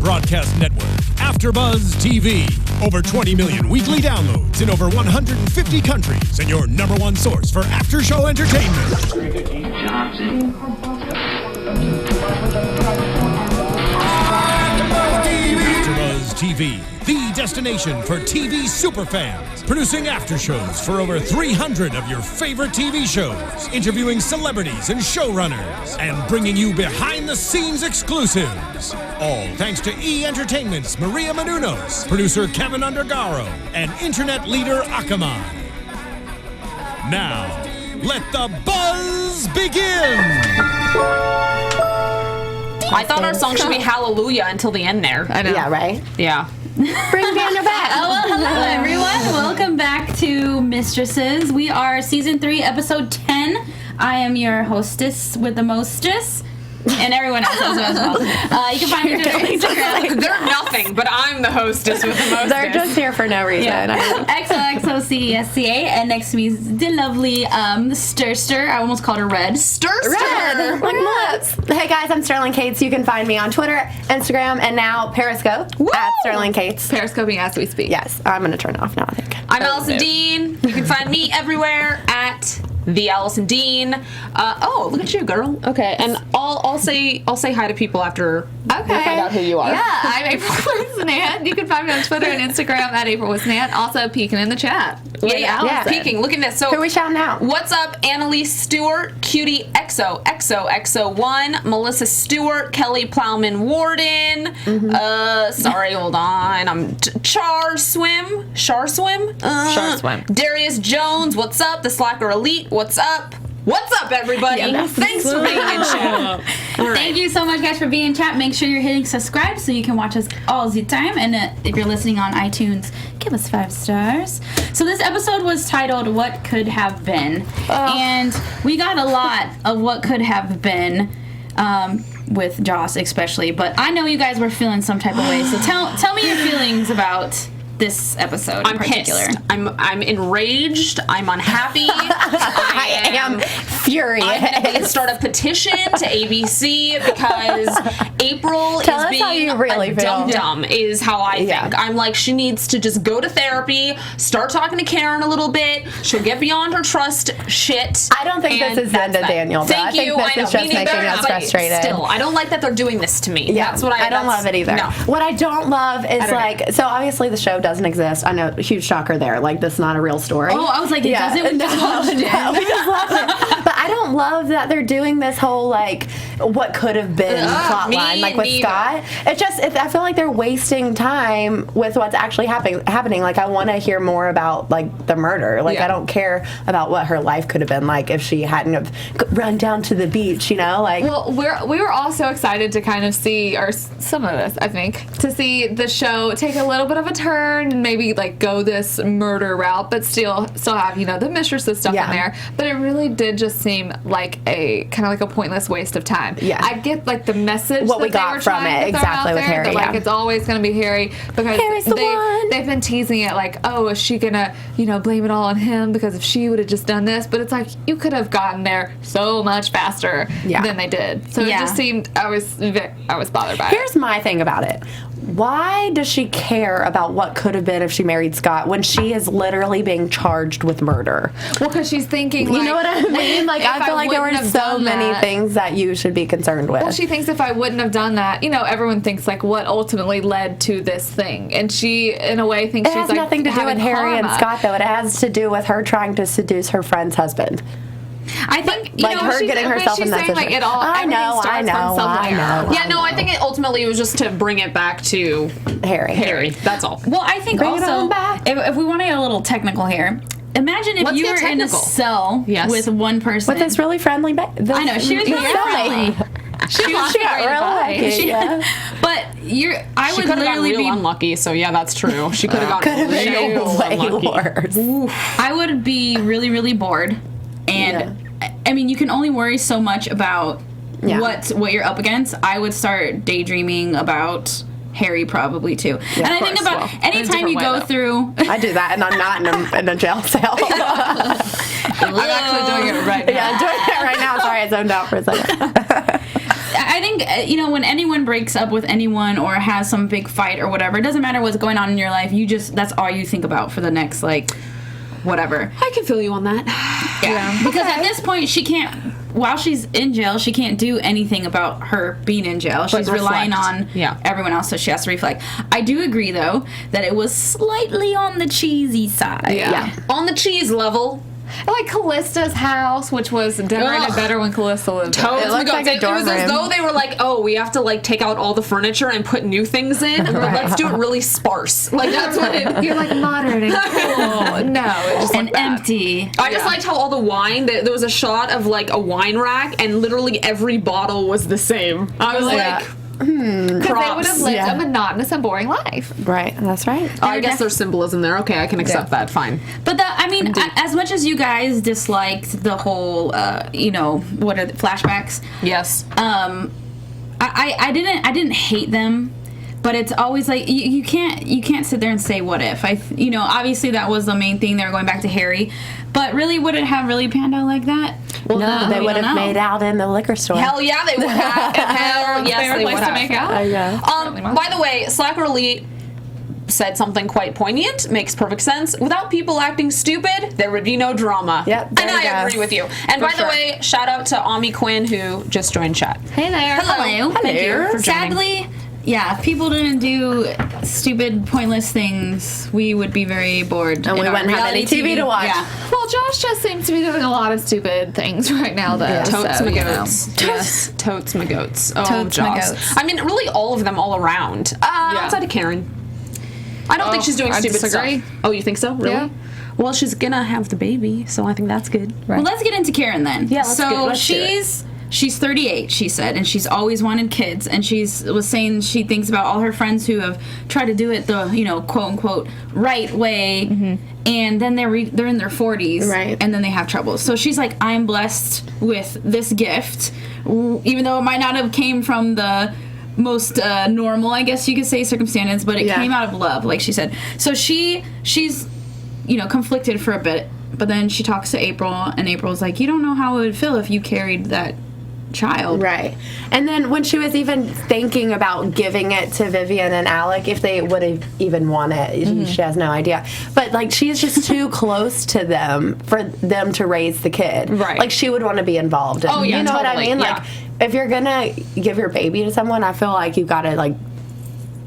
broadcast network, AFTERBUZZ TV. Over 20 million weekly downloads in over 150 countries, and your number one source for after-show entertainment. AFTERBUZZ TV, the destination for TV superfans. Producing aftershows for over 300 of your favorite TV shows. Interviewing celebrities and showrunners. And bringing you behind-the-scenes exclusives. All thanks to E! Entertainment's Maria Menounos, producer Kevin Undergaro, and internet leader Akamai. Now, let the buzz begin! I thought our song should be Hallelujah until the end there. I know. Yeah, right? Yeah. Bring Daniel back. Hello, everyone. Welcome back to Mistresses. We are season 3, episode 10. I am your hostess with the mostest. And everyone else as well. You can find me on Instagram. They're nothing, but I'm the hostess with the most. They're just here for no reason. Yeah. XOXOCESCA. And next to me is the lovely Stirster. I almost called her Red. Stirster. Red, like nuts. Hey guys, I'm Sterling Cates. You can find me on Twitter, Instagram, and now Periscope at Sterling Cates. Periscoping as we speak. Yes, I'm going to turn it off now, I think. I'm Alison Dean. You can find me everywhere at the Alison Dean. Look at you, girl. Okay, And I'll say hi to people after we find out who you are. Yeah, I'm April Whisenhant. You can find me on Twitter and Instagram at April Whisenhant. Also peeking in the chat. Yeah. Peeking. Look at this. So Who are we shouting out? What's up, Annalise Stewart, Cutie XOXOXO1, Melissa Stewart, Kelly Plowman Warden. Sorry, hold on. I'm Char Swim. Darius Jones. What's up? The Slacker Elite. What's up? What's up, everybody? Yeah, Thanks for being in chat. Thank you so much, guys, for being in chat. Make sure you're hitting subscribe so you can watch us all the time. And if you're listening on iTunes, give us 5 stars. So this episode was titled "What Could Have Been," and we got a lot of what could have been. With Joss especially, but I know you guys were feeling some type of way. So tell me your feelings about this episode in particular. Pissed. I'm enraged. I'm unhappy. I am furious. I'm going to start a petition to ABC because April Tell is us being how you really a feel. dum-dum is how I think. I'm like, she needs to just go to therapy, start talking to Karen a little bit. She'll get beyond her trust shit. I don't think this is the end of Daniel, though. Thank you. I think this is just making us frustrated. Still, I don't like that they're doing this to me. Yeah, That's what I don't love it either. No. What I don't love is so obviously the show doesn't exist. I know, huge shocker there. Like, this is not a real story. Oh, I was like, it doesn't? We just watched it. We just watched it. But I don't love that they're doing this whole, like, what could have been plot line, like with Scott. It's just, I feel like they're wasting time with what's actually happening. Like, I want to hear more about, like, the murder. Like, I don't care about what her life could have been like if she hadn't have run down to the beach, you know? Like, well, we were all so excited to kind of see, or some of us, I think, to see the show take a little bit of a turn and maybe, like, go this murder route, but still have, you know, the Mistresses stuff in there. But it really did just seem like a kind of like a pointless waste of time. Yeah. I get, like, the message what that we got from it exactly with Harry. That, like, it's always going to be Harry because Harry's the one. They've been teasing it like, oh, is she gonna, you know, blame it all on him because if she would have just done this? But it's like, you could have gotten there so much faster than they did. So it just seemed, I was bothered by it. Here's my thing about it. Why does she care about what could have been if she married Scott when she is literally being charged with murder? Well, because she's thinking, like, you know what I mean? Like, I feel like there were so many things that you should be concerned with. Well, she thinks if I wouldn't have done that, you know, everyone thinks, like, what ultimately led to this thing. And she, in a way, thinks it has nothing to do with Harry and Scott, though. It has to do with her trying to seduce her friend's husband. I think, like, her getting herself in that situation. Like, it all, I know. Yeah, no, I think ultimately it was just to bring it back to Harry. That's all. Well, I think Bring it also, on back. if we want to get a little technical here, imagine if you were in a cell with one person. With this really friendly I know, she was really friendly. She got really lucky. But I would literally be unlucky. So yeah, that's true. She could have gotten way worse. I would be really, really bored, and I mean, you can only worry so much about what you're up against. I would start daydreaming about Harry probably too. Yeah, and I think about anytime you go through. I do that, and I'm not in a jail cell. I'm actually doing it right now. Yeah, I'm doing it right now. Sorry, I zoned out for a second. I I think, when anyone breaks up with anyone or has some big fight or whatever, it doesn't matter what's going on in your life. That's all you think about for the next, whatever. I can feel you on that. Yeah. Because at this point, she can't, while she's in jail, she can't do anything about her being in jail. She's relying on everyone else, so she has to reflect. I do agree, though, that it was slightly on the cheesy side. Yeah. On the cheese level. Like Callista's house, which was decorated better when Callista lived there. It looked like a dorm room. It was as though they were like, oh, we have to take out all the furniture and put new things in, and let's do it really sparse. That's what it. You're modern and cool. No, it just and empty. I just liked how all the wine. There was a shot of a wine rack, and literally every bottle was the same. I was like. Because they would have lived a monotonous and boring life. Right, that's right. I guess there's symbolism there. Okay, I can accept that. Fine. But as much as you guys disliked the whole, what are the flashbacks? Yes. I didn't hate them, but it's always you can't sit there and say what if. Obviously that was the main thing. They were going back to Harry, but really, would it have really panned out like that? Well, no, they would have made out in the liquor store. Hell yeah, they would have. Hell yes, they would have. To make out. Yeah. By the way, Slacker Elite said something quite poignant. Makes perfect sense. Without people acting stupid, there would be no drama. Yep. And I agree with you. And by the way, shout out to Ami Quinn, who just joined chat. Hey there. Hello. Thank you for joining. Sadly, if people didn't do stupid, pointless things, we would be very bored. And we wouldn't have any TV to watch. Yeah. Well, Josh just seems to be doing a lot of stupid things right now, though. Yeah. Totes my goats. Yes. Totes my goats. Oh, Totes my Josh. goats. I mean, really all of them all around. Outside of Karen. I don't think she's doing stupid stuff. Oh, you think so? Really? Yeah. Well, she's gonna have the baby, so I think that's good. Right. Well, let's get into Karen then. Yeah, let's She's 38, she said, and she's always wanted kids. And was saying she thinks about all her friends who have tried to do it the, quote unquote, right way, and then they're in their 40s, right, and then they have trouble. So she's like, I'm blessed with this gift, even though it might not have came from the most normal, I guess you could say, circumstances, but it came out of love, like she said. So she's conflicted for a bit, but then she talks to April, and April's like, you don't know how it would feel if you carried that child. Right. And then when she was even thinking about giving it to Vivian and Alec, if they would have even won it, she has no idea. But she's just too close to them for them to raise the kid. Right. She would want to be involved in. Oh, yeah, you know totally. what I mean? Yeah. If you're gonna give your baby to someone, I feel like you've got to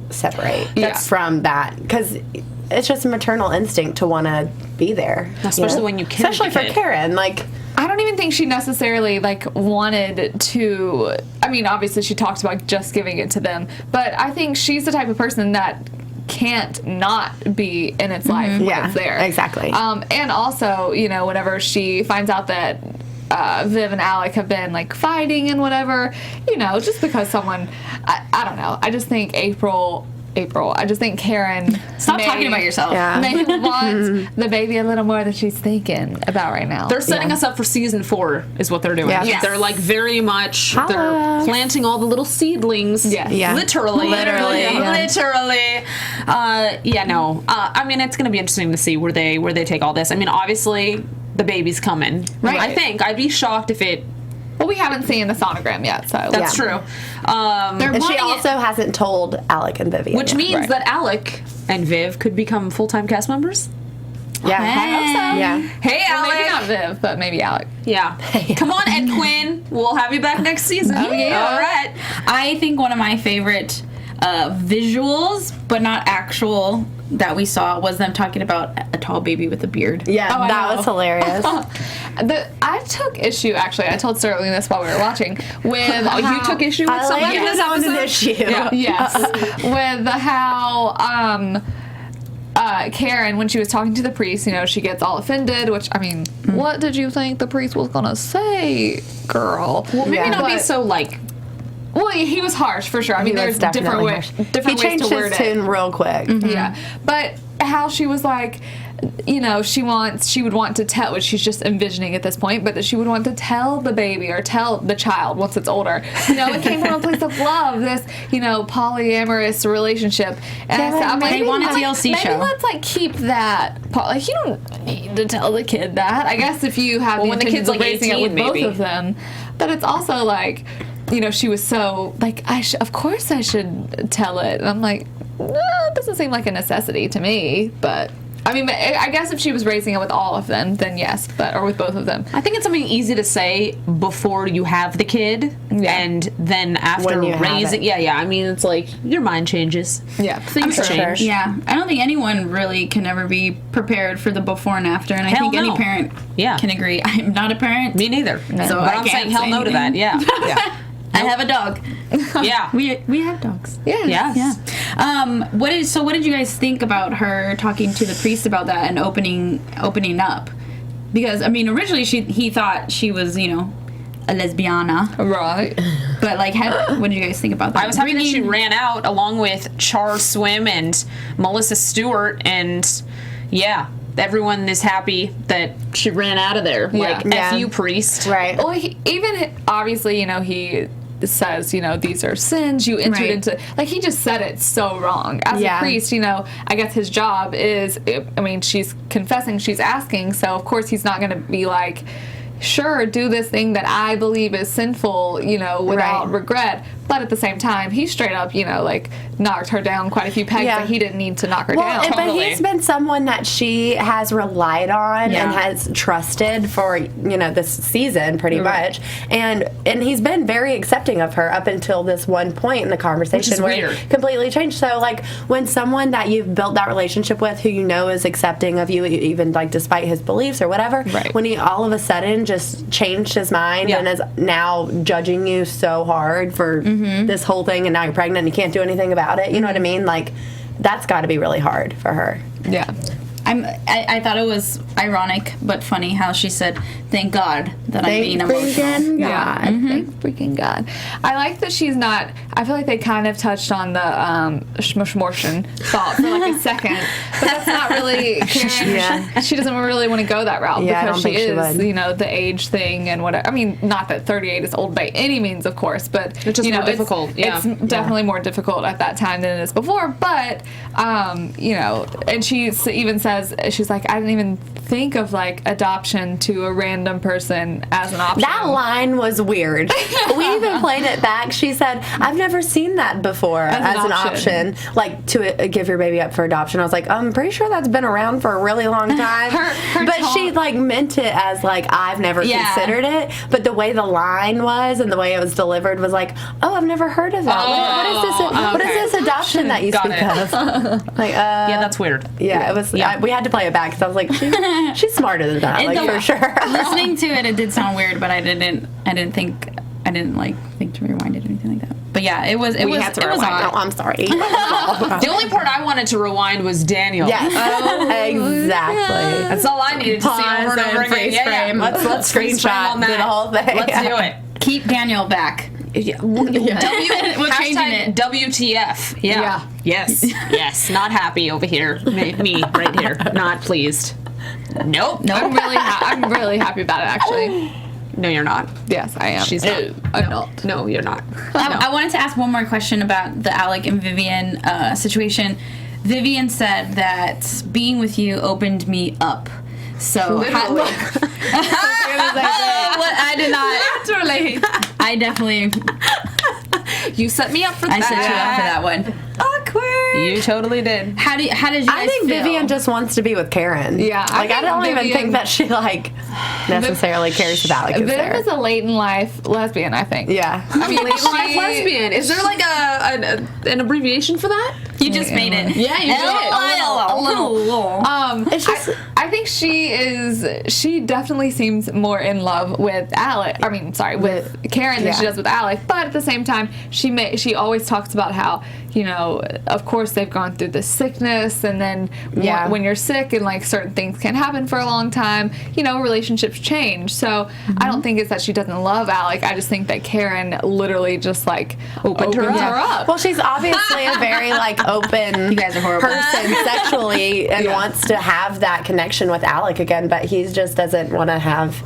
separate from that, because it's just a maternal instinct to want to be there, especially when you carry especially the for kid. Karen. I don't even think she necessarily wanted to. I mean, obviously she talks about just giving it to them, but I think she's the type of person that can't not be in its life when it's there. Exactly. And also, whenever she finds out that Viv and Alec have been fighting and whatever, just because someone, I don't know. I just think April. I just think Karen. Stop talking about yourself. Yeah. May want the baby a little more than she's thinking about right now. They're setting us up for season 4, is what they're doing. Yeah. Yes. They're very much. They're planting all the little seedlings. Yes. Yeah. Literally. Yeah. Literally. No. I mean, it's going to be interesting to see where they take all this. I mean, obviously, the baby's coming. Right. I think I'd be shocked if it. Well, we haven't seen the sonogram yet, so That's true. And she also hasn't told Alec and Vivian Which yet. means that Alec and Viv could become full-time cast members. Yeah. Hey. I hope so. Yeah. Hey, Well, Alec. maybe not Viv, but maybe Alec. Yeah. Come on, Ed Quinn. We'll have you back next season. Oh, yeah. All right. I think one of my favorite visuals, but not actual, that we saw was them talking about a tall baby with a beard. Yeah, Oh, I that know. was hilarious. I took issue, actually. I told Sterling this while we were watching. With You took issue with I something like in this this on an episode? issue. Yes. With how Karen, when she was talking to the priest, she gets all offended, which, I mean, what did you think the priest was going to say, girl? Well, maybe Yeah. not be But- so Well, he was harsh, for sure. I mean, He there's was different definitely ways harsh. different He ways changed to word his it. tune real quick. Yeah, but how she was like, she would want to tell, which she's just envisioning at this point, but that she would want to tell the baby or tell the child once it's older. It came from a place of love, this, polyamorous relationship. And I said, I'm like, they want a I'm like, TLC show. Maybe let's keep that. You don't need to tell the kid that. I guess if you have Well, when the intentions kid's, of raising it 18, with maybe. both of them, but it's also she was so like, of course I should tell it. And I'm like, no, it doesn't seem like a necessity to me. But I mean, I guess if she was raising it with all of them, then yes, or with both of them. I think it's something easy to say before you have the kid, and then after raising, I mean, it's like your mind changes. Yeah, things change. Sure. Yeah, I don't think anyone really can ever be prepared for the before and after, and I think any parent can agree. I'm not a parent. Me neither. No. So but I'm saying hell no to that. Yeah. Yeah. I have a dog. Yeah, we have dogs. Yeah, yeah. What did you guys think about her talking to the priest about that and opening up? Because I mean, originally he thought she was a lesbiana, right? But like, what did you guys think about that? I was happy that she ran out along with Char Swim and Melissa Stewart, and everyone is happy that she ran out of there. Like, F you, priest. Right. Well, obviously, he says, these are sins you entered into. Like, he just said it so wrong. As a priest, I guess his job is, she's confessing, she's asking, so of course he's not going to be like, sure, do this thing that I believe is sinful, without regret. But at the same time, he straight up, knocked her down quite a few pegs that he didn't need to knock her down. But he's been someone that she has relied on and has trusted for, this season pretty much. And he's been very accepting of her up until this one point in the conversation where it completely changed. So, like, when someone that you've built that relationship with who is accepting of you, even, like, despite his beliefs or whatever, when he all of a sudden just changed his mind and is now judging you so hard for this whole thing, and now you're pregnant and you can't do anything about it. You know what I mean? Like, that's got to be really hard for her. Yeah. I thought it was ironic but funny how she said, "Thank God that I'm being emotional." God. Thank freaking God. I like that she's not. I feel like they kind of touched on the schmortion thought for like a second, but that's not really. Karen, she doesn't really want to go that route because she is, the age thing and whatever. I mean, not that 38 is old by any means, of course, but it's just more difficult. It's definitely more difficult at that time than it is before. But and she even says, she's like, I didn't even think of like adoption to a random person as an option. That line was weird. We even played it back. She said, I've never seen that before as an option, like to give your baby up for adoption. I was like, I'm pretty sure that's been around for a really long time. But she like meant it as like, I've never considered it. But the way the line was and the way it was delivered was like, oh, I've never heard of that. What is this adoption that you speak of? Like, that's weird. Yeah, it was. We had to play it back because I was like, she's smarter than that, like, for sure. Listening to it did sound weird, but I didn't think to rewind it or anything like that. But yeah, it was odd. Oh, I'm sorry. The only part I wanted to rewind was Daniel. Yes. Exactly. That's all I needed to see over and over again. Frame. Let's screenshot the whole thing. Let's do it. Keep Daniel back. We're changing it. WTF. Yeah. Yes. Yes. Not happy over here. Me right here. Not pleased. Nope. I'm really happy about it, actually. No, you're not. Yes, I am. She's not. I'm not. No, you're not. I wanted to ask one more question about the Alec and Vivian situation. Vivian said that being with you opened me up. So I did not. Literally. I definitely. You set me up for that. I set you up for that one. Awkward. You totally did. How did you guys I think feel? Vivian just wants to be with Karen. Yeah. I don't even think that she necessarily cares about Alec. Vivian is a late in life lesbian, I think. Yeah. I mean, late in life lesbian. Is there like an abbreviation for that? You just made it. Yeah, you did. A little. It's just. I think she definitely seems more in love with Alec. I mean, sorry, with Karen than she does with Alec. But at the same time, she always talks about how, of course they've gone through this sickness, and then when you're sick and like certain things can happen for a long time, relationships change. So I don't think it's that she doesn't love Alec. I just think that Karen literally just like opened her up. Well, she's obviously a very like open You guys are horrible. person sexually and wants to have that connection with Alec again, but he just doesn't want to have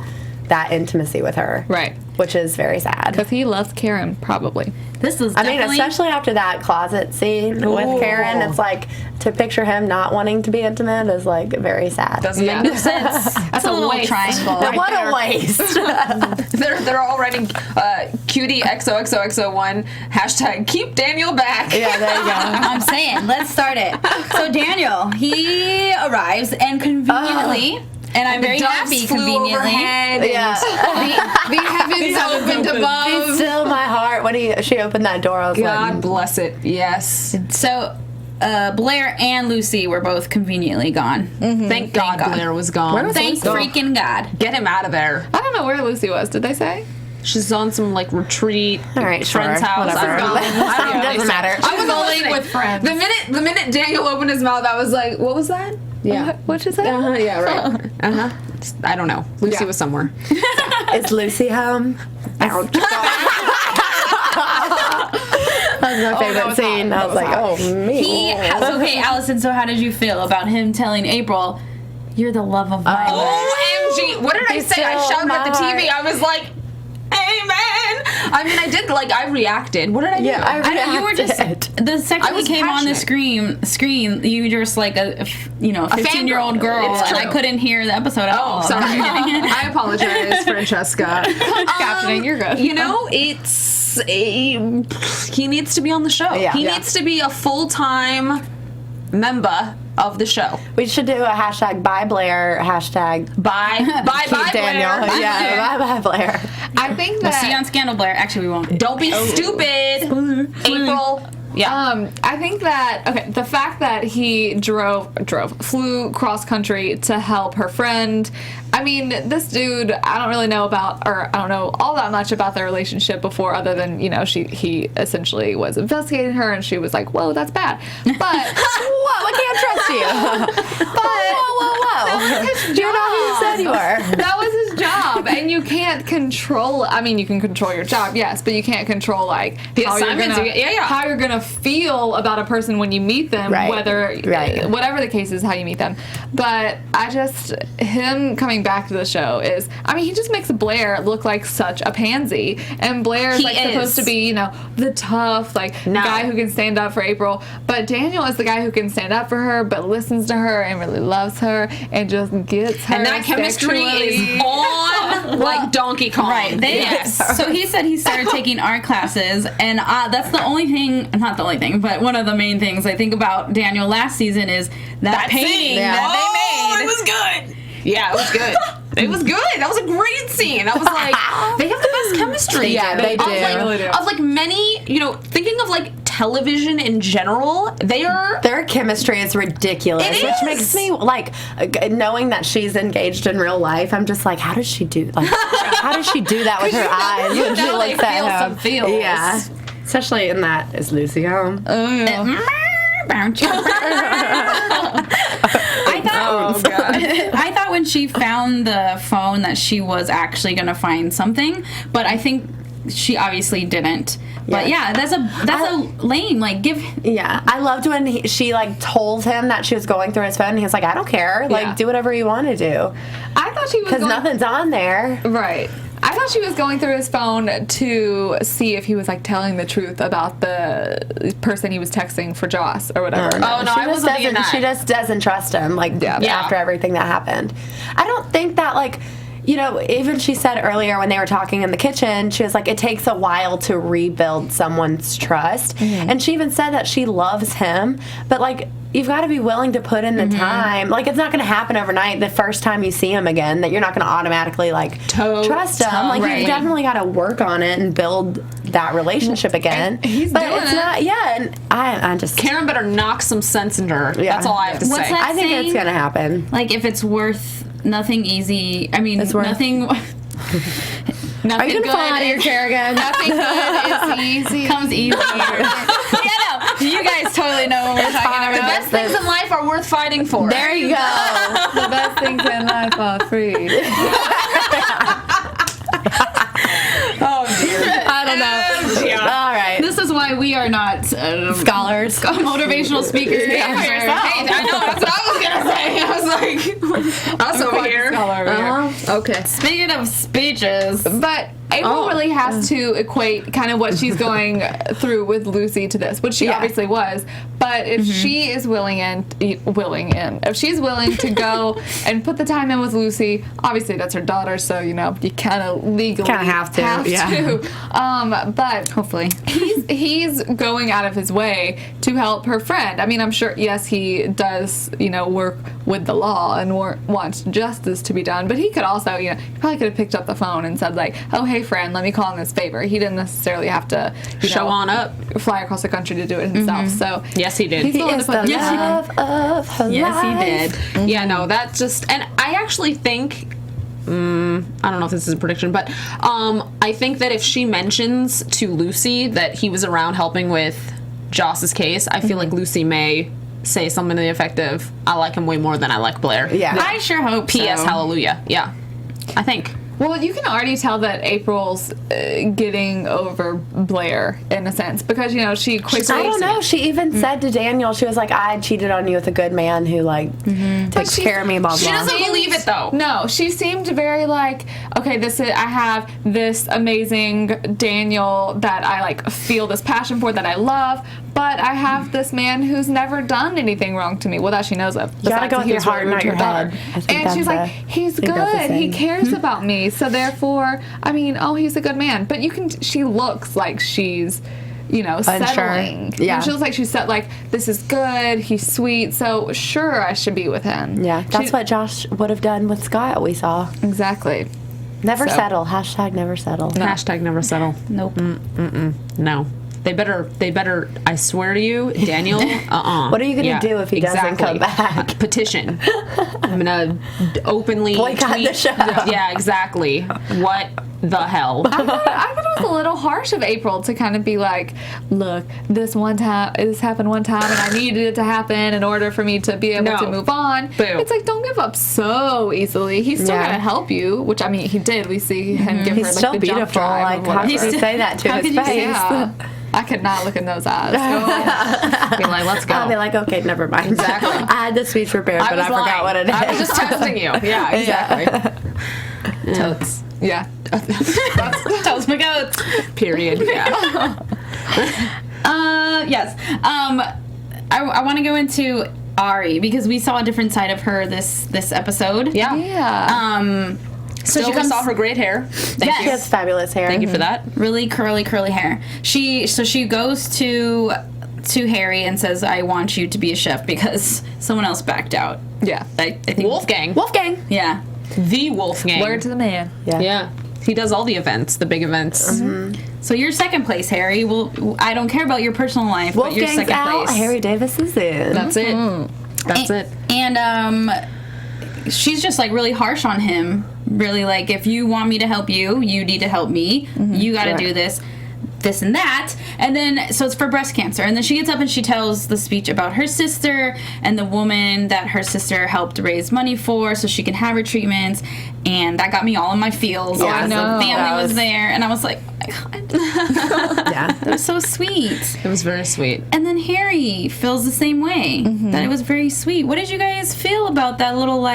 that intimacy with her. Right. which is very sad. Because he loves Karen, probably. This is I mean, definitely... especially after that closet scene with Karen, it's like to picture him not wanting to be intimate is like very sad. Doesn't make no sense. That's a little waste. triangle. What a waste. They're all writing cutie XOXOXO1 hashtag keep Daniel back. Yeah, there you go. I'm saying, let's start it. So Daniel, he arrives and conveniently, and I'm very happy conveniently. Yeah. The heavens opened above. He's still my heart when she opened that door. I was God like, bless it. Yes. So Blair and Lucy were both conveniently gone. Thank God Blair was gone. Thank freaking God. Get him out of there. I don't know where Lucy was. Did they say? She's on some like retreat. all right, friend's sure, house. whatever. I don't know. It doesn't matter. I was listening. bowling with friends. The minute Daniel opened his mouth, I was like, "What was that?" Yeah. What'd you say? Yeah, right. I don't know. Lucy was somewhere. Is Lucy home? Ouch. That was my favorite scene. I was like, oh, me. Okay, Allison, so how did you feel about him telling April, you're the love of my life? OMG! What did I say? I still shouted at the my TV. I was like, "Amen!" I mean, I did like I reacted. What did I do? Yeah, I I know you were just reacted. the second I was he came on the passionate. screen. You were just like a 15-year-old fangirl. girl, It's and I true. couldn't hear the episode at all. Oh, sorry. I apologize, Francesca. Captioning, you're good. You know, he needs to be on the show. Yeah. He Yeah. needs to be a full-time member of the show. We should do a hashtag bye Blair, hashtag Bye Daniel. Blair. Yeah, bye Blair. I think We'll that. see you on Scandal, Blair. Actually, we won't. Don't be stupid, April. Yeah. I think that the fact that he flew cross country to help her friend. I mean, this dude, I don't really know about, or I don't know all that much about their relationship before, other than he essentially was investigating her, and she was like, "Whoa, that's bad." But Whoa, I can't trust you. Whoa. You're not who you said you were. that was his job, and you can't control. I mean, you can control your job, yes, but you can't control like how you're assignments, gonna, yeah. how you're gonna feel about a person when you meet them, Right. whatever the case is, how you meet them. But him coming back to the show is, I mean, he just makes Blair look like such a pansy, and Blair is supposed to be, the tough guy who can stand up for April, but Daniel is the guy who can stand up for her, but listens to her and really loves her and just gets her. And that chemistry sexually. is on like Donkey Kong. Right. Yes. So he said he started taking art classes, and that's the only thing, not the only thing, but one of the main things I think about Daniel last season is that painting that they made. It was good. Yeah, it was good. It was good. That was a great scene. I was like, they have the best chemistry. Yeah, they do. Of like many, thinking of like television in general, their chemistry is ridiculous, It which is. makes me like knowing that she's engaged in real life. I'm just like, how does she do that with her eyes when she looks at him? some feels. Yeah, especially in that is Lucy home. I thought when she found the phone that she was actually going to find something, but I think she obviously didn't. But yeah, that's a lame, Yeah, I loved when she told him that she was going through his phone, and he was like, I don't care, do whatever you want to do. I thought she was Because nothing's on there. Right. I thought she was going through his phone to see if he was telling the truth about the person he was texting for Joss or whatever. Oh, no, I wasn't thinking that. She just doesn't trust him, after everything that happened. I don't think that, even she said earlier when they were talking in the kitchen, she was like, it takes a while to rebuild someone's trust. Mm-hmm. And she even said that she loves him, but, you've got to be willing to put in the time. It's not going to happen overnight the first time you see him again, that you're not going to automatically, trust him. You've definitely got to work on it and build that relationship again. And he's but doing it's it. not, yeah, and I just... Karen better knock some sense into her. Yeah. That's all I have to What's say. that I think it's saying? going to happen. if it's worth nothing easy. I mean, It's worth- nothing. Are you going to good fall out of your chair again? Nothing good is easy. Comes easier. Yeah, no, you guys totally know what we're talking hard. about. The best things in life are worth fighting for. There you go. The best things in life are free. Oh, dear. I don't know. All right. This is why we are not Scholars. motivational speakers. Hey, I know, that's what I was going to say. I was like, us over here. Scholar over here. Okay. Speaking of speeches, But April really has to equate kind of what she's going through with Lucy to this, which she obviously was. But if she is if she's willing to go and put the time in with Lucy, obviously that's her daughter, so you kind of legally have to. But Hopefully. he's going out of his way to help her friend. I mean, I'm sure, yes, he does, work with the law and wants justice to be done, but he could also, he probably could have picked up the phone and said, like, oh, hey, friend, let me call in this favor. He didn't necessarily have to, show on up, fly across the country to do it himself. So yes, he did. He's willing to put the love of her Yes, life. he did. Yeah, no, that just, and I actually think, I don't know if this is a prediction, but I think that if she mentions to Lucy that he was around helping with Joss's case, I feel like Lucy may say something to the effect of, I like him way more than I like Blair. Yeah. I sure hope P.S. so. Hallelujah. Yeah. I think. Well, you can already tell that April's getting over Blair in a sense because she quickly. I don't know. She even said to Daniel, she was like, "I cheated on you with a good man who takes care of me." Blah blah. She doesn't believe it though. No, she seemed very like, okay, I have this amazing Daniel that I feel this passion for that I love, but I have this man who's never done anything wrong to me. Well, that she knows of. You gotta go with your heart, really not your daughter. head. I think And she's that's like, he's I think that's the good. He saying. cares about me. So therefore, I mean, he's a good man. But she looks like she's, settling. Yeah. She looks like she's set, like, this is good. He's sweet. So sure, I should be with him. Yeah, that's what Josh would have done with Scott. We saw. Exactly. Never So- settle. Hashtag never settle. Hashtag never settle. Nope. No. They better, I swear to you, Daniel, What are you gonna do if he doesn't come back? Petition. I'm gonna openly Boycott tweet. the show. Yeah, exactly. What the hell? I thought it was a little harsh of April to kind of be like, look, this happened one time and I needed it to happen in order for me to be able to move on. Boo. It's like, don't give up so easily. He's still Yeah. going to help you, which, I mean, he did. We see him give He's her still the beautiful. jump drive or How could whatever. you say that to How his could you face? say Yeah. I could not look in those eyes. Be like, let's go. I'll be like, okay, never mind. Exactly. I had the speech prepared, but I forgot what it is. I was just testing you. Yeah, exactly. Totes. Yeah. Toast my goats. Period. Yeah. Yes. I want to go into Ari because we saw a different side of her this episode. Yeah. Yeah. So Still, she comes we saw her great hair. Thank Yes. She you. has fabulous hair. Thank you for that. really curly hair. She goes to Harry and says, "I want you to be a chef," because someone else backed out. Yeah. I think Wolfgang. Wolfgang. Yeah. The Wolfgang. Word to the man. Yeah. Yeah. He does all the events, the big events. So you're second place, Harry. Well, I don't care about your personal life, but you're Wolfgang's second out. place. Harry Davis is in. That's it. That's it. And she's just really harsh on him. Really if you want me to help you, you need to help me. You got to do this and that. And then, so it's for breast cancer. And then she gets up and she tells the speech about her sister and the woman that her sister helped raise money for so she can have her treatments. And that got me all in my feels. Yeah, because I know. the family That was was- there. And I was like, oh my God. Yeah. That was so sweet. It was very sweet. And then Harry feels the same way. That it was very sweet. What did you guys feel about that little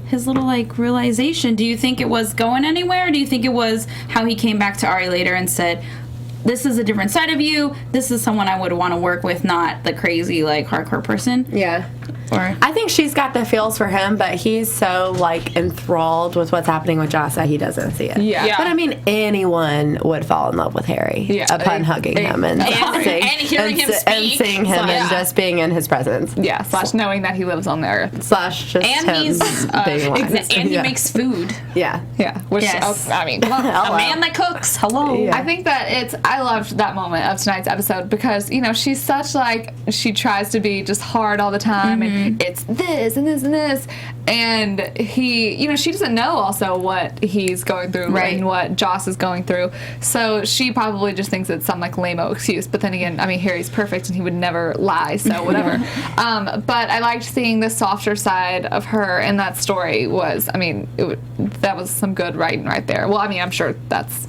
his little realization? Do you think it was going anywhere? Or do you think it was how he came back to Ari later and said, "This is a different side of you. This is someone I would want to work with, not the crazy hardcore person"? Yeah. Or I think she's got the feels for him, but he's so enthralled with what's happening with Joss that he doesn't see it. Yeah. But I mean, anyone would fall in love with Harry upon hugging him and hearing him speak. and seeing him and just being in his presence. Yeah. / knowing that he lives on the earth. / just And him he's being wise. and he Yeah. makes food. Yeah. Yeah. Which, Yes. I mean, come on. A man that cooks. Hello. Yeah. I think that I loved that moment of tonight's episode because, she's such she tries to be just hard all the time and it's this and this and this. And he, she doesn't know also what he's going through Right. and what Joss is going through. So she probably just thinks it's some lame-o excuse. But then again, I mean, Harry's perfect and he would never lie, so whatever. But I liked seeing the softer side of her, and that story was, I mean, that was some good writing right there. Well, I mean, I'm sure that's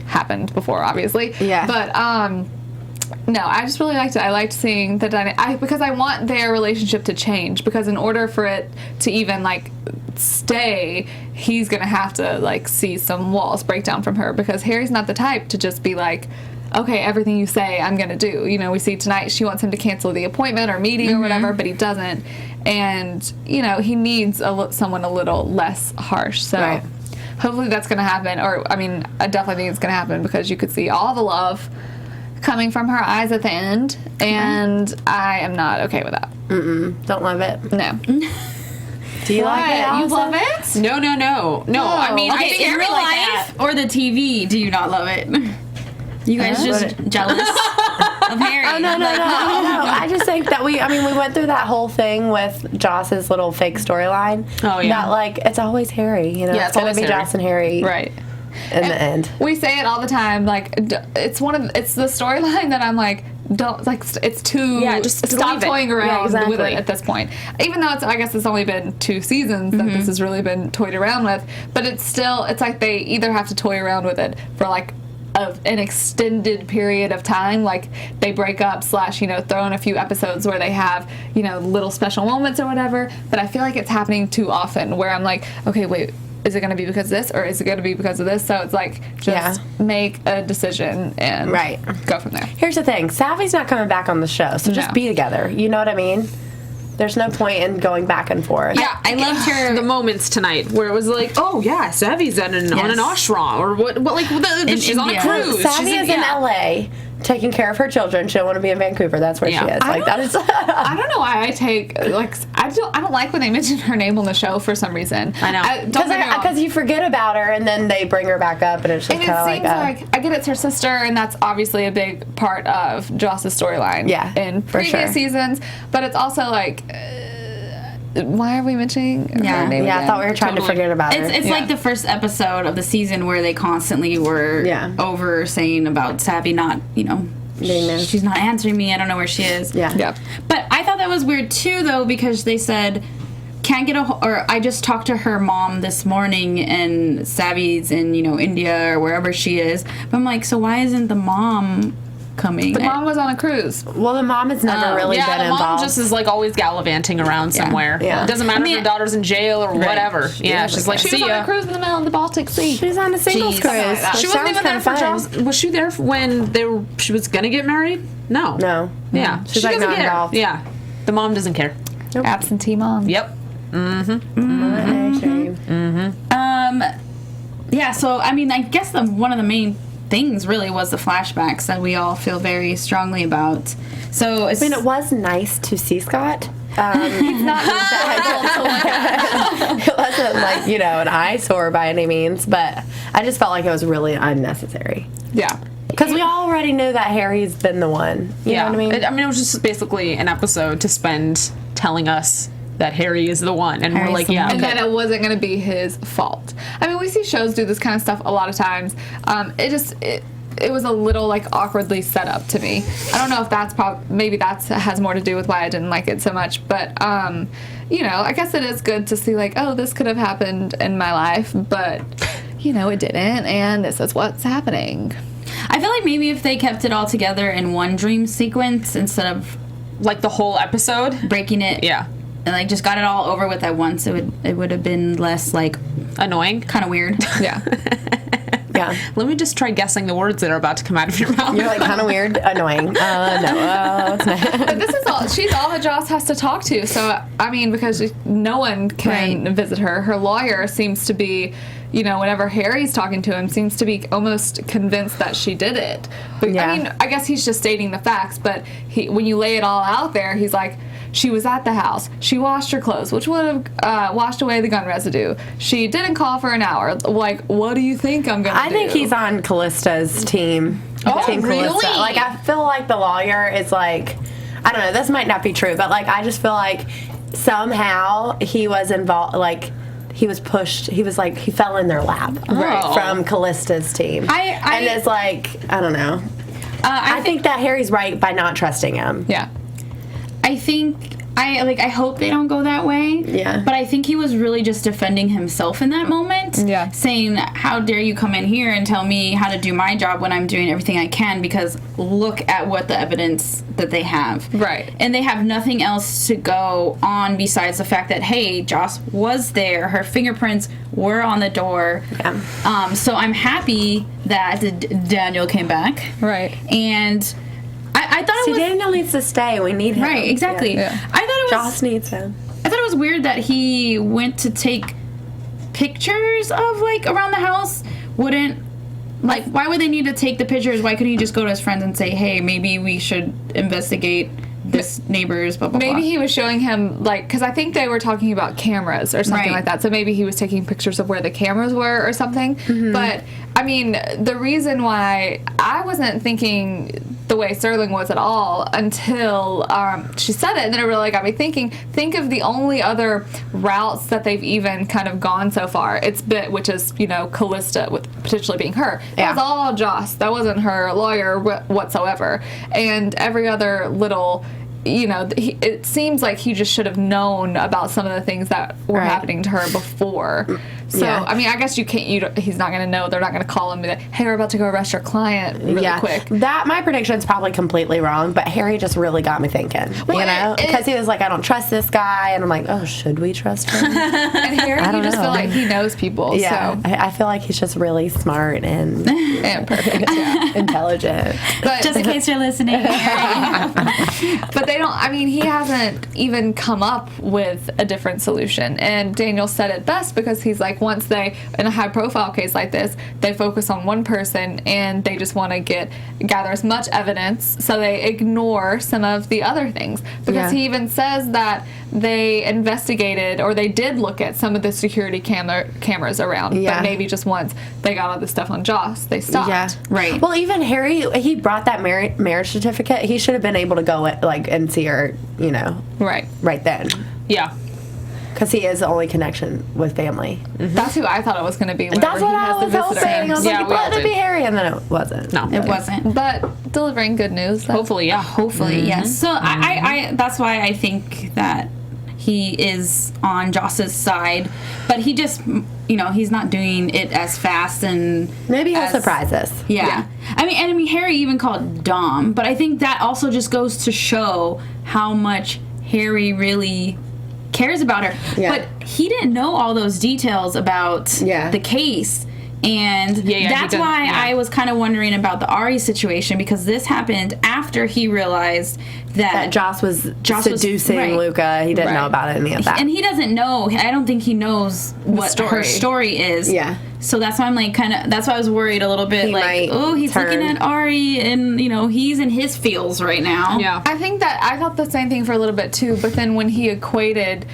happened before, obviously. Yeah. But No, I just really liked it. I liked seeing the dynamic because I want their relationship to change. Because in order for it to even like stay, he's gonna have to like see some walls break down from her. Because Harry's not the type to just be like, okay, everything you say, I'm gonna do. You know, we see tonight she wants him to cancel the appointment or meeting or whatever, but he doesn't. And you know, he needs someone a little less harsh. So. Right. Hopefully that's going to happen. Or, I mean, I definitely think it's going to happen because you could see all the love coming from her eyes at the end. And I am not okay with that. Don't love it. No. Do you like it, You Allison? love it? No. No, I mean, I Okay, think in Harry real like life that. or the TV, do you not love it? You guys just jealous of Harry. Oh, no. I just think that we went through that whole thing with Joss's little fake storyline. Oh, yeah. That, like, it's always Harry, you know? Yeah, it's going to always be Harry. Joss and Harry Right. in the end. We say it all the time. Like, it's the storyline that I'm like, don't, like, it's too, just stop leave it. toying around Yeah, exactly. with it at this point. Even though I guess it's only been 2 seasons that this has really been toyed around with, but it's like they either have to toy around with it for like an extended period of time, like they break up / throw in a few episodes where they have little special moments or whatever. But I feel like it's happening too often where I'm like, okay, wait, is it going to be because of this or is it going to be because of this? So it's like just make a decision and go from there. Here's the thing. Savvy's not coming back on the show, so just be together. You know what I mean? There's no point in going back and forth. Yeah, I loved her the moments tonight where it was like, oh yeah, Savvy's on an ashram or what like she's on a India. cruise. Savvy She's is in LA taking care of her children. She don't want to be in Vancouver. That's where she is. Like that is. I don't know why I don't like when they mention her name on the show for some reason. I know. Because you forget about her and then they bring her back up and it's just And kind of it seems like I get it's her sister, and that's obviously a big part of Joss's storyline. Yeah, in for previous sure. seasons, but it's also like, why are we mentioning her name? Yeah, I again? thou's we were trying to forget about her. It's like the first episode of the season where they constantly were over saying about Savvy not, she's not answering me. I don't know where she is. Yep. But I thought that was weird too, though, because they said can't get or I just talked to her mom this morning and Savvy's in India or wherever she is. But I'm like, so why isn't the mom coming? The mom was on a cruise. Well, the mom has never really been the involved. mom just is like always gallivanting around somewhere. Yeah. It doesn't matter if her daughter's in jail or whatever. Yeah, she's like, She see was on ya. a cruise in the middle of the Baltic Sea. She's on a singles cruise. She wasn't even there for Joss. Was she there when she was gonna get married? No. No. Yeah. She's she like doesn't not care. involved. Yeah. The mom doesn't care. Absentee mom. Yep. Yeah, so I mean, I guess one of the main things really was the flashbacks that we all feel very strongly about. So it's, I mean, it was nice to see Scott. He's not it wasn't like an eyesore by any means, but I just felt like it was really unnecessary. Yeah. Because we already knew that Harry's been the one. You know what I mean? It was just basically an episode to spend telling us that Harry is the one, and we're like, yeah, And okay. that it wasn't going to be his fault. I mean, we see shows do this kind of stuff a lot of times. It was a little like awkwardly set up to me. I don't know if that's maybe that has more to do with why I didn't like it so much, but I guess it is good to see like, oh, this could have happened in my life, but it didn't, and this is what's happening. I feel like maybe if they kept it all together in one dream sequence instead of like the whole episode, breaking it, and like just got it all over with at once, it would have been less like annoying, kind of weird. Yeah. Yeah. Let me just try guessing the words that are about to come out of your mouth. You're like kind of weird, annoying. No, it's not. But this is all, she's all that Joss has to talk to. So, I mean, because no one can visit her. Her lawyer seems to be, whenever Harry's talking to him, seems to be almost convinced that she did it. But, I mean, I guess he's just stating the facts, but when you lay it all out there, he's like, she was at the house. She washed her clothes, which would have washed away the gun residue. She didn't call for an hour. Like, what do you think I'm going to do? I think he's on Callista's team. Oh, team really? Callista. Like, I feel like the lawyer is like, I don't know, this might not be true, but like, I just feel like somehow he was involved, like, he was pushed. He was like, he fell in their lap from Callista's team. And it's like, I don't know. I think that Harry's right by not trusting him. Yeah. I think I hope they don't go that way. Yeah. But I think he was really just defending himself in that moment. Yeah. Saying, how dare you come in here and tell me how to do my job when I'm doing everything I can, because look at what the evidence that they have. Right. And they have nothing else to go on besides the fact that, hey, Joss was there. Her fingerprints were on the door. Yeah. So I'm happy that Daniel came back. Right. And I thought it was... Daniel needs to stay. We need him. Right, exactly. Yeah. I thought it was... Joss needs him. I thought it was weird that he went to take pictures of, like, around the house. Like, why would they need to take the pictures? Why couldn't he just go to his friends and say, hey, maybe we should investigate this neighbor's blah, blah, blah. Maybe he was showing him, like, because I think they were talking about cameras or something Right. like that. So maybe he was taking pictures of where the cameras were or something. Mm-hmm. But, I mean, the reason why I wasn't thinking the way Sterling was at all until she said it, and then it really got me thinking. Think of the only other routes that they've even kind of gone so far. Which is, Callista, with potentially being her. Yeah. That was all Joss. That wasn't her lawyer whatsoever. And every other little... it seems like he just should have known about some of the things that were happening to her before. So, Yeah. I mean, I guess he's not going to know. They're not going to call him and be like, hey, we're about to go arrest your client really quick. My prediction's probably completely wrong, but Harry just really got me thinking. Well, Because he was like, I don't trust this guy. And I'm like, oh, should we trust him? And Harry, I don't you just know. feel like he knows people. Yeah. So. I feel like he's just really smart and And perfect. Yeah. intelligent. But, Just in case you're listening. but they don't, I mean, he hasn't even come up with a different solution. And Daniel said it best because he's like, once they, in a high profile case like this, they focus on one person and they just want to gather as much evidence, so they ignore some of the other things. Because he even says that they investigated, or they did look at some of the security cameras around, but maybe just once they got all this stuff on Joss, they stopped. Yeah. Right. Well, even Harry, he brought that marriage certificate. He should have been able to go and see her, right then. Yeah. Because he is the only connection with family. That's who I thought it was going to be. That's what I was hoping. I was Yeah, like, we all let it did. be Harry, and then it wasn't. No. It wasn't. But delivering good news. Hopefully, yeah. Hopefully, yes. So I that's why I think that he is on Joss's side, but he just, he's not doing it as fast and Maybe he'll surprise us. Yeah. I mean, Harry even called Dom, but I think that also just goes to show how much Harry really cares about her. Yeah. But he didn't know all those details about the case. And that's why I was kind of wondering about the Ari situation, because this happened after he realized that Joss was seducing Luca. He didn't know about any of that. and he doesn't know. I don't think he knows what her story is. Yeah. So that's why I'm like that's why I was worried a little bit. He Like, might oh, he's turn. looking at Ari, and he's in his feels right now. Yeah. I think that I thought the same thing for a little bit too, but then when he equated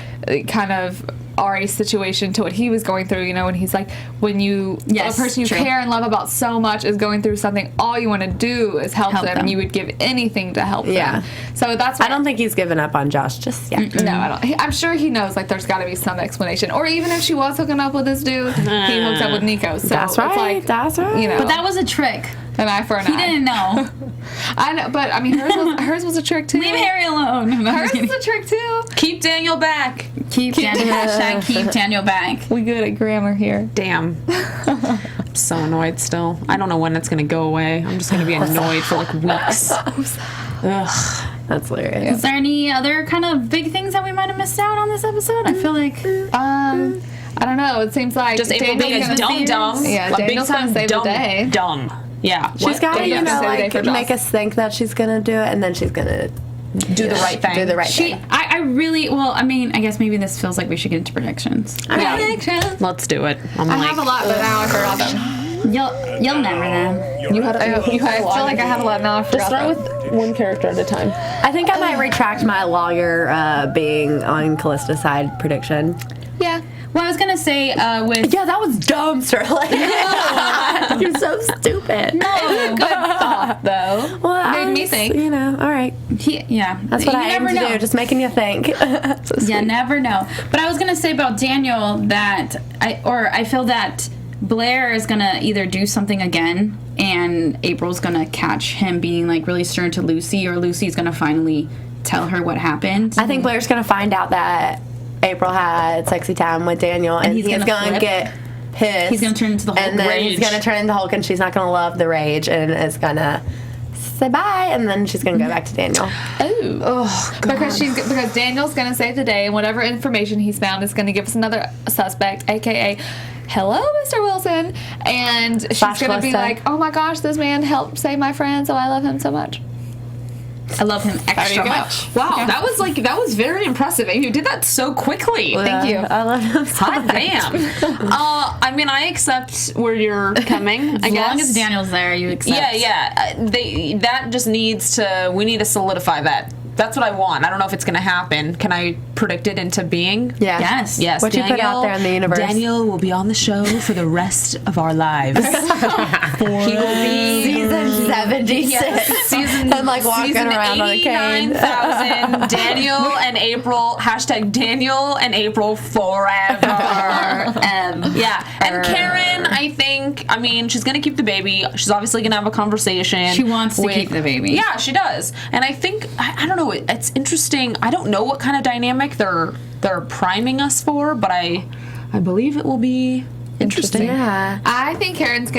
kind of Ari's situation to what he was going through, when he's like, when a person you care and love about so much is going through something, all you want to do is help them, and you would give anything to help them. So that's why I don't think he's given up on Josh just yet. No, I don't. I'm sure he knows, like, there's got to be some explanation. Or even if she was hooking up with this dude, he hooks up with Nico. So That's right. It's like, That's right. But that was a trick. an eye for an He eye. didn't know. I know, but I mean, hers was a trick too. Leave Harry alone. No, I'm Hers just was kidding. a trick too. Keep Daniel back. Keep Daniel. Hashtag keep Daniel back. We good at grammar here. Damn. I'm so annoyed still. I don't know when it's going to go away. I'm just going to be annoyed for like weeks. Ugh. That's hilarious. Is there any other kind of big things that we might have missed out on this episode? I feel like I don't know. It seems like Just April being a dumb. Yeah, a big Daniel's gonna time save the day. dumb. Yeah. She's got to, Daniel's gonna save the day for Joss. make us think that she's going to do it, and then she's going to do the right thing. do the right she. thing. I really. Well, I mean, I guess maybe this feels like we should get into predictions. Yeah. Let's do it. I have a lot, but now I forgot them. You'll never know. I feel like I have a lot now. I forgot Start them. with one character at a time. I think I might retract my lawyer being on Callista's side prediction. Yeah. Well, I was gonna say with Yeah, that was dumb, Sterling. You're so stupid. Good thought, though. Well, Made me think. You know, all right. That's what you I aim never to know. do, just making you think. So Yeah, sweet. never know. But I was gonna say about Daniel that I feel that Blair is gonna either do something again, and April's gonna catch him being like really stern to Lucy, or Lucy's gonna finally tell her what happened. I think Blair's gonna find out that April had sexy time with Daniel, and he's gonna flip. get pissed. He's gonna turn into the Hulk. and then rage. he's gonna turn into Hulk, and she's not gonna love the rage, and is gonna say bye, and then she's gonna go back to Daniel. Oh, because Daniel's gonna save the day, and whatever information he's found is gonna give us another suspect, aka, hello, Mr. Wilson, and she's gonna be Calista. like, oh my gosh, this man helped save my friend, so I love him so much. I love him extra much. Wow, that was very impressive. And you did that so quickly. Thank you. I love him so Hot much. damn. I mean, I accept where you're coming. I As guess. long as Daniel's there, you accept. Yeah. That just needs to. We need to solidify that. That's what I want. I don't know if it's going to happen. Can I predict it into being? Yeah. Yes. Yes. What you put out there in the universe. Daniel will be on the show for the rest of our lives. He will be Season 76. Yes, season I'm like walking season around on a cane. 89,000. Daniel and April. # Daniel and April forever. Yeah. And Karen, I think. I mean, she's gonna keep the baby. She's obviously gonna have a conversation. She wants to keep the baby. Yeah, she does. And I think I don't know. It's interesting. I don't know what kind of dynamic they're priming us for, but I believe it will be interesting. Yeah. I think Karen's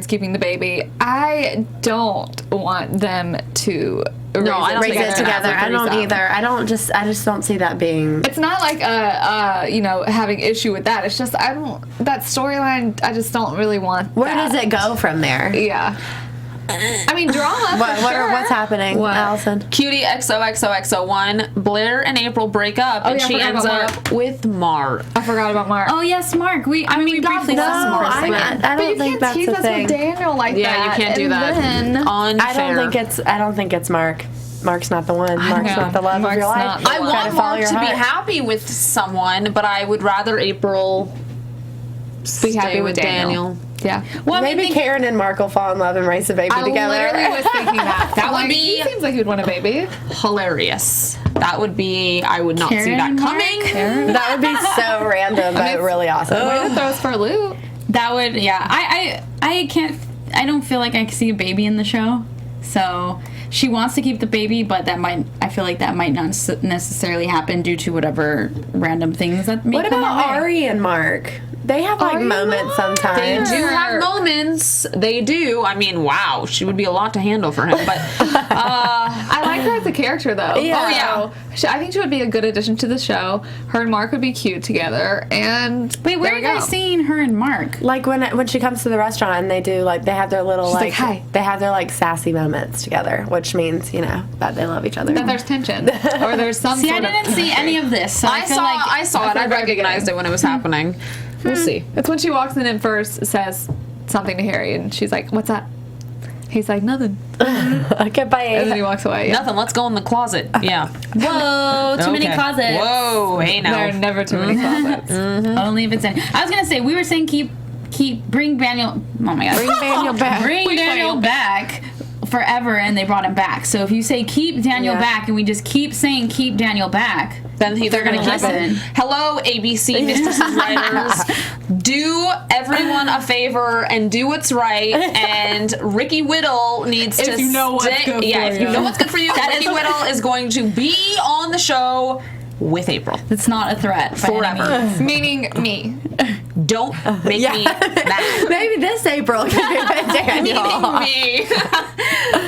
keeping the baby. I don't want them to raise I don't it think Raise it's it gonna together. I don't threesome. either. I just don't see that being. It's not like having issue with that. It's just that storyline. I just don't really want. Where that. does it go from there? Yeah. I mean, drama. What's happening, What? Allison? Cutie XOXOXO1. Blair and April break up, and yeah, I she forgot ends about up with Mark. I forgot about Mark. Oh yes, Mark. We briefly God, saw no, Mark. I- I But you don't think can't that's tease the us thing. with Daniel like that. Yeah, you can't do and that. Then, Unfair. I don't think it's Mark. Mark's not the one. Mark's know. not the love Mark's of your life. not the I one. Gotta want follow Mark your to be heart. happy with someone, but I would rather April be happy stay with Daniel. Yeah. Well, I mean, Maybe Karen and Mark will fall in love and raise a baby I together. literally was thinking that. That would Like, be- He seems like he'd want a baby. hilarious. That would be. I would not see Karen that and Mark? coming. That would be so random, but really awesome. Way to throw us for a loop. that would. Yeah. I can't. I don't feel like I can see a baby in the show. So she wants to keep the baby, but I feel like that might not necessarily happen due to whatever random things that may What come about our way. Ari and Mark? They have like Ari and moments Mark. They sometimes. do have moments. They do. I mean, wow, she would be a lot to handle for him. But I like her as a character, though. Yeah. Oh, yeah. I think she would be a good addition to the show. Her and Mark would be cute together. And Wait, where there are we you guys go. seeing her and Mark? Like when she comes to the restaurant and they do like they have their little She's like, "Hi." they have their like sassy moments together, which means that they love each other. That there's tension, or there's some See, I sort of. didn't see any of this. So I feel like I saw it. I recognized it when it was happening. We'll see. It's when she walks in and first says something to Harry, and she's like, "What's that?" He's like, "Nothing," Okay, bye. and then he walks away. Yeah. Nothing. Let's go in the closet. Yeah. whoa, too many Okay. closets. Whoa. Hey There are now. never too many closets. Only if it's in. I was gonna say we were saying bring Daniel. Oh my god, Bring Daniel back. Bring Daniel back forever, and they brought him back. So if you say keep Daniel Yeah. back, and we just keep saying keep Daniel back, Then they're going to listen. listen. Hello, ABC Mistresses writers. Do everyone a favor and do what's right. And Ricky Whittle needs to. If you know what's good for if you you. know what's good for you, That Ricky is- Whittle is going to be on the show with April. it's not a threat by any Forever. means. Meaning me. Don't make me mad. Maybe this April can be with Daniel. Meaning me.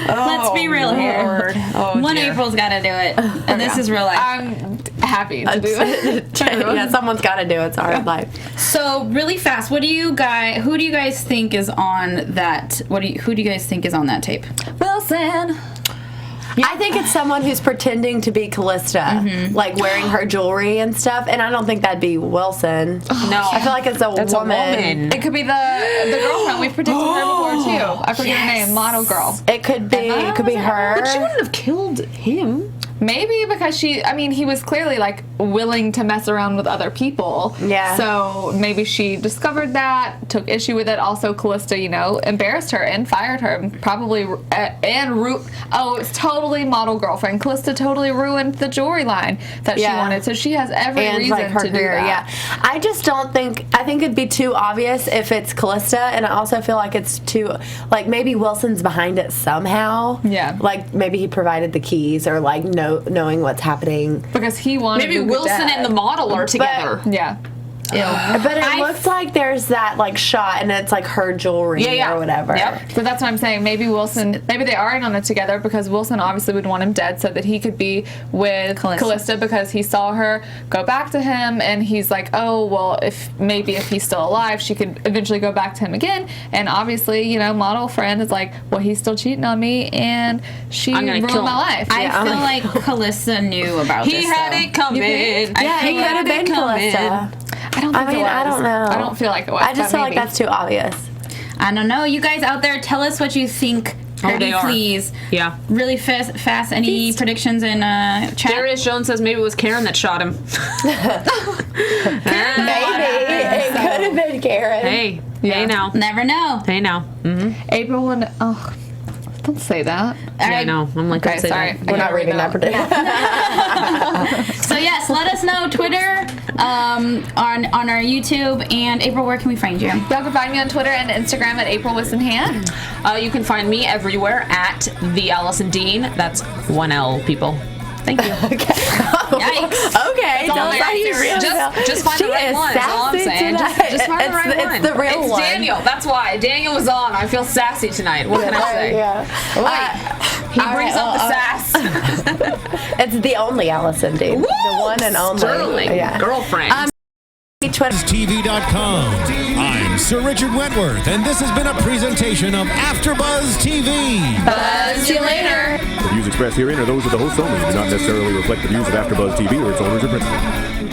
Let's be real here. Lord. Oh, One dear. April's got to do it, and this is real life. I'm happy to do it. Yeah, someone's got to do it. It's our life. So really fast, who do you guys think is on that? Who do you guys think is on that tape? Wilson. I think it's someone who's pretending to be Callista, like wearing her jewelry and stuff. And I don't think that'd be Wilson. No. I feel like it's a That's woman. a woman. It could be the girlfriend. We've predicted her before too. I forget her name. Model girl. It could be. It could be her. But she wouldn't have killed him. Maybe because he was clearly like willing to mess around with other people. Yeah. So maybe she discovered that, took issue with it. Also, Callista, embarrassed her and fired her, and probably it's totally model girlfriend. Callista totally ruined the jewelry line that she wanted. So she has every reason to do that. Yeah. I just don't think. I think it'd be too obvious if it's Callista, and I also feel like it's too maybe Wilson's behind it somehow. Yeah. Like maybe he provided the keys or knowing what's happening. Because he wanted Maybe Wilson and the model are together. Yeah. But it looks like there's that shot, and it's her jewelry or whatever. Yep. So that's what I'm saying. Maybe they are in on it together because Wilson obviously would want him dead so that he could be with Callista because he saw her go back to him, and he's like, oh, well, if he's still alive, she could eventually go back to him again. And obviously, model friend is like, well, he's still cheating on me, and she ruined my life. I feel like Callista knew about this. He had it coming. Yeah, he could have been Callista. I don't think it was. I don't know. I don't feel like it was. I just feel like that's too obvious. I don't know. You guys out there, tell us what you think. Please. Yeah. Really fast. Any predictions in chat? Darius Jones says maybe it was Karen that shot him. Maybe. It could have been Karen. Hey now. Never know. Hey now. Mm-hmm. April and don't say that. I know. I'm like, okay, sorry. We're not reading that prediction. So yes, let us know Twitter, on our YouTube, and April, where can we find you? Y'all can find me on Twitter and Instagram at April Whisenhant. You can find me everywhere at the Alison Dean. That's 1L, people. Thank you. Yikes. Okay. Tell us how you just find the right one. That's all I'm saying. Just find the right one. It's the real one. It's Daniel. That's why. Daniel was on. I feel sassy tonight. What can I say? Yeah. He brings up the sass. It's the only Alison Dean. Woo! The one and only. Sterling. Girlfriend. TV.com. I'm Sir Richard Wentworth, and this has been a presentation of AfterBuzz TV. Buzz you later. The views expressed herein are those of the hosts only and do not necessarily reflect the views of AfterBuzz TV or its owners or principals.